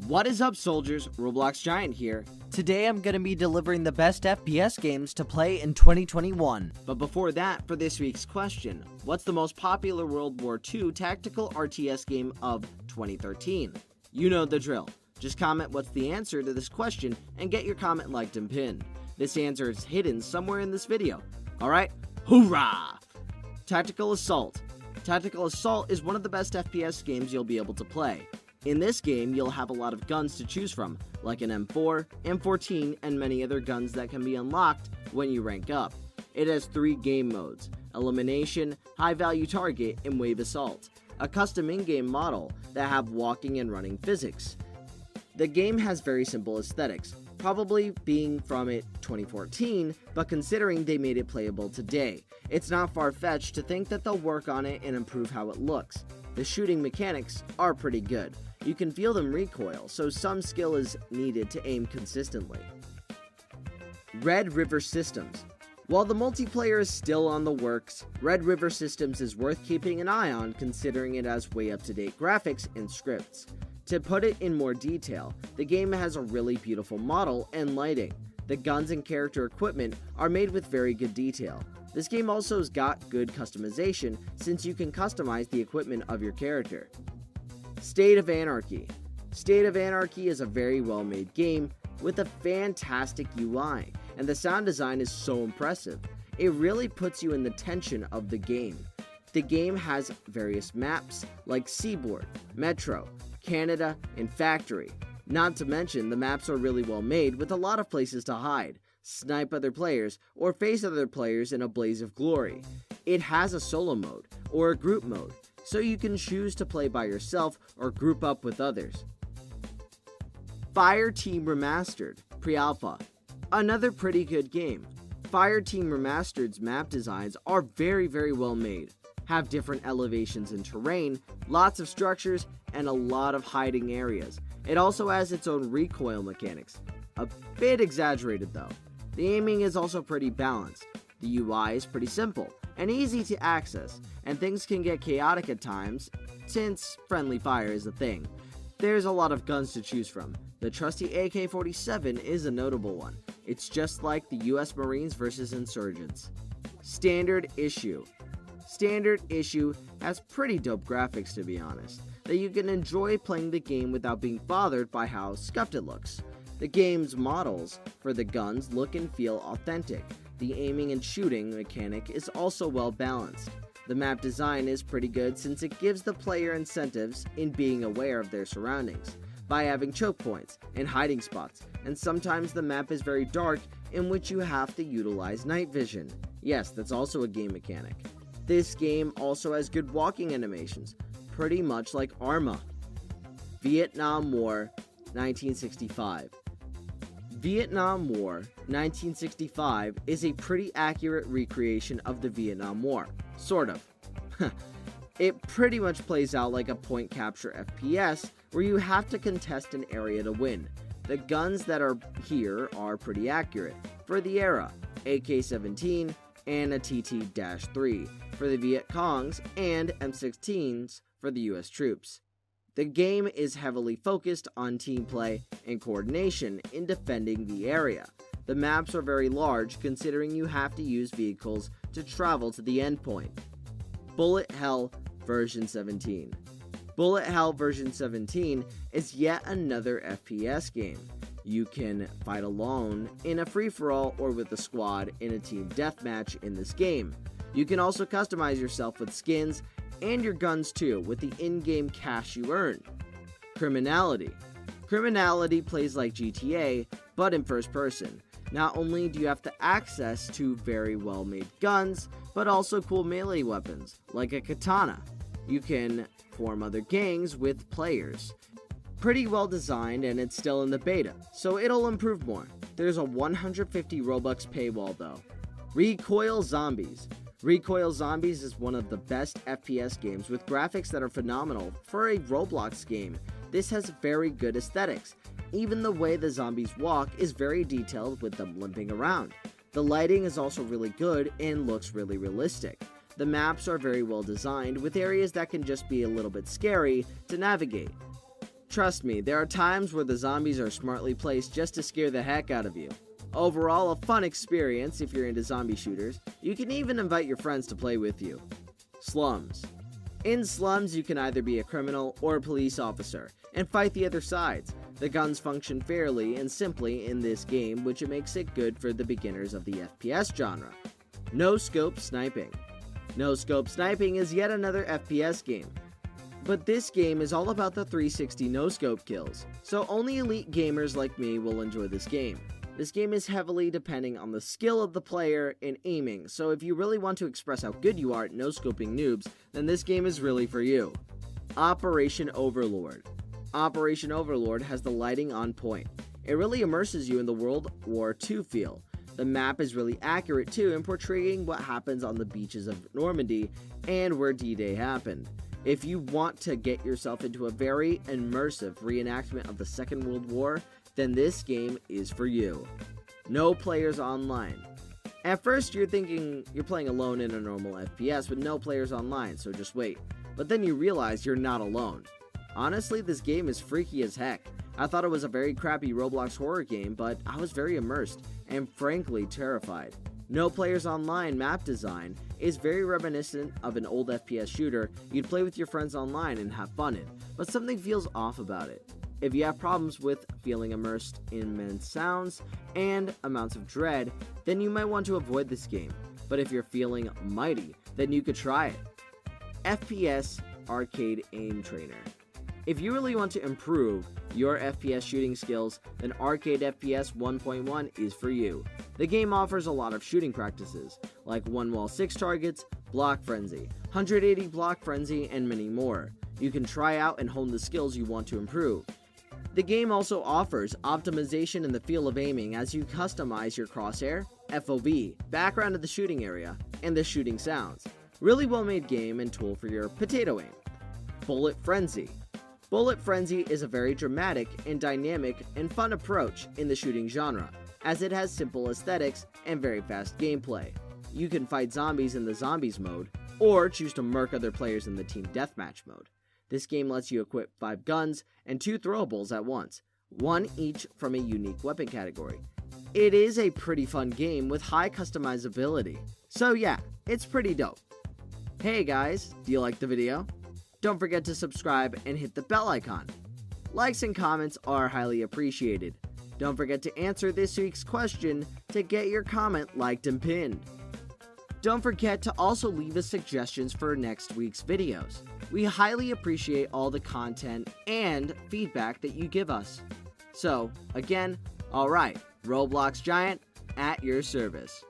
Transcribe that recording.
What is up, soldiers? Roblox Giant here. Today I'm going to be delivering the best FPS games to play in 2021. But before that, for this week's question, what's the most popular World War II tactical RTS game of 2013? You know the drill. Just comment what's the answer to this question and get your comment liked and pinned. This answer is hidden somewhere in this video. Alright, hoorah! Tactical Assault. Tactical Assault is one of the best FPS games you'll be able to play. In this game, you'll have a lot of guns to choose from, like an M4, M14, and many other guns that can be unlocked when you rank up. It has 3 game modes: Elimination, High Value Target, and Wave Assault, a custom in-game model that have walking and running physics. The game has very simple aesthetics, probably being from it 2014, but considering they made it playable today, it's not far-fetched to think that they'll work on it and improve how it looks. The shooting mechanics are pretty good. You can feel them recoil, so some skill is needed to aim consistently. Red River Systems. While the multiplayer is still on the works, Red River Systems is worth keeping an eye on considering it has way up-to-date graphics and scripts. To put it in more detail, the game has a really beautiful model and lighting. The guns and character equipment are made with very good detail. This game also has got good customization since you can customize the equipment of your character. State of Anarchy. State of Anarchy is a very well made game with a fantastic UI, and the sound design is so impressive. It really puts you in the tension of the game. The game has various maps like Seaboard, Metro, Canada, and Factory. Not to mention, the maps are really well made with a lot of places to hide, snipe other players, or face other players in a blaze of glory. It has a solo mode, or a group mode, so you can choose to play by yourself or group up with others. Fireteam Remastered, Pre-Alpha. Another pretty good game. Fireteam Remastered's map designs are very well made, have different elevations and terrain, lots of structures, and a lot of hiding areas. It also has its own recoil mechanics. A bit exaggerated though. The aiming is also pretty balanced. The UI is pretty simple and easy to access, and things can get chaotic at times since friendly fire is a thing. There's a lot of guns to choose from. The trusty AK-47 is a notable one. It's just like the US Marines versus Insurgents. Standard Issue. Standard Issue has pretty dope graphics, to be honest, that you can enjoy playing the game without being bothered by how scuffed it looks. The game's models for the guns look and feel authentic. The aiming and shooting mechanic is also well balanced. The map design is pretty good since it gives the player incentives in being aware of their surroundings by having choke points and hiding spots, and sometimes the map is very dark in which you have to utilize night vision. Yes, that's also a game mechanic. This game also has good walking animations, pretty much like Arma. Vietnam War 1965. Vietnam War 1965 is a pretty accurate recreation of the Vietnam War, sort of. It pretty much plays out like a point capture FPS where you have to contest an area to win. The guns that are here are pretty accurate for the era, AK-17 and a TT-3 for the Viet Congs and M16s for the US troops. The game is heavily focused on team play and coordination in defending the area. The maps are very large considering you have to use vehicles to travel to the endpoint. Bullet Hell version 17. Bullet Hell version 17 is yet another FPS game. You can fight alone in a free-for-all or with a squad in a team deathmatch in this game. You can also customize yourself with skins and your guns too with the in-game cash you earn. Criminality. Criminality plays like GTA, but in first person. Not only do you have to access to very well-made guns, but also cool melee weapons, like a katana. You can form other gangs with players. Pretty well designed, and it's still in the beta, so it'll improve more. There's a 150 Robux paywall though. Recoil Zombies. Recoil Zombies is one of the best FPS games with graphics that are phenomenal for a Roblox game. This has very good aesthetics. Even the way the zombies walk is very detailed with them limping around. The lighting is also really good and looks really realistic. The maps are very well designed with areas that can just be a little bit scary to navigate. Trust me, there are times where the zombies are smartly placed just to scare the heck out of you. Overall, a fun experience if you're into zombie shooters. You can even invite your friends to play with you. Slums. In slums, you can either be a criminal or a police officer and fight the other sides. The guns function fairly and simply in this game, which makes it good for the beginners of the FPS genre. No-scope sniping. No-scope sniping is yet another FPS game. But this game is all about the 360 no-scope kills, so only elite gamers like me will enjoy this game. This game is heavily depending on the skill of the player in aiming, so if you really want to express how good you are at no-scoping noobs, then this game is really for you. Operation Overlord. Operation Overlord has the lighting on point. It really immerses you in the World War II feel. The map is really accurate too in portraying what happens on the beaches of Normandy and where D-Day happened. If you want to get yourself into a very immersive reenactment of the Second World War, then this game is for you. No players online. At first you're thinking you're playing alone in a normal FPS with no players online, so just wait. But then you realize you're not alone. Honestly, this game is freaky as heck. I thought it was a very crappy Roblox horror game, but I was very immersed and frankly terrified. No players online map design is very reminiscent of an old FPS shooter you'd play with your friends online and have fun in, but something feels off about it. If you have problems with feeling immersed in immense sounds and amounts of dread, then you might want to avoid this game. But if you're feeling mighty, then you could try it. FPS Arcade Aim Trainer. If you really want to improve your FPS shooting skills, then Arcade FPS 1.1 is for you. The game offers a lot of shooting practices, like 1 wall 6 targets, block frenzy, 180 block frenzy, and many more. You can try out and hone the skills you want to improve. The game also offers optimization in the feel of aiming as you customize your crosshair, FOV, background of the shooting area, and the shooting sounds. Really well made game and tool for your potato aim. Bullet Frenzy. Bullet Frenzy is a very dramatic and dynamic and fun approach in the shooting genre, as it has simple aesthetics and very fast gameplay. You can fight zombies in the zombies mode, or choose to murk other players in the team deathmatch mode. This game lets you equip 5 guns and 2 throwables at once, one each from a unique weapon category. It is a pretty fun game with high customizability, so yeah, it's pretty dope. Hey guys, do you like the video? Don't forget to subscribe and hit the bell icon. Likes and comments are highly appreciated. Don't forget to answer this week's question to get your comment liked and pinned. Don't forget to also leave us suggestions for next week's videos. We highly appreciate all the content and feedback that you give us. So, again, alright, Roblox Giant at your service.